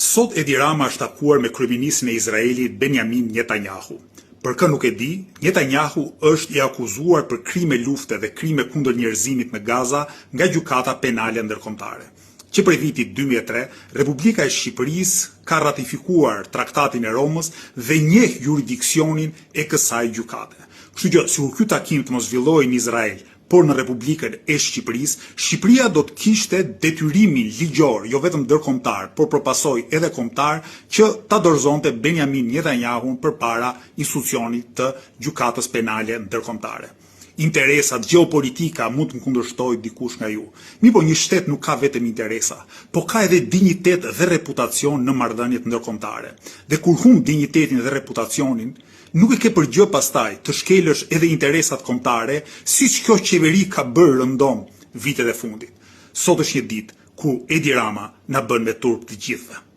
Sot Edi Rama është takuar me kryeministin e Izraelit Benjamin Netanyahu. Për kë nuk e di, Netanyahu është i akuzuar për krime lufte dhe krime kundër njerëzimit në Gaza nga gjykata penale ndërkombëtare. Që prej vitit 2003, Republika e Shqipërisë ka ratifikuar Traktatin e Romës dhe njeh jurisdiksionin e kësaj gjykate. Kështu që, sikur ky takim të mos zhvillohej në Izrael, por në Republikën e Shqipërisë, Shqipëria do të kishte detyrimin ligjor, jo vetëm ndërkombëtar, por përpasoj edhe kombëtar, që ta dorëzonte Benjamin Netanyahun përpara institucionit të gjykatës penale ndërkombëtare. Interesat gjeopolitika mund të kundërshtojë dikush nga ju. Mirë, po një shtet nuk ka vetëm interesa, po ka edhe dinjitet dhe reputacion në marrëdhëniet ndërkombëtare. Dhe kur humb dinjitetin dhe reputacionin, nuk e ke për gjë pastaj të shkelësh edhe interesat kombëtare, siç kjo qeveri ka bërë rëndom vitet e fundit. Sot është një ditë ku Edi Rama na bën me turp të gjithëve.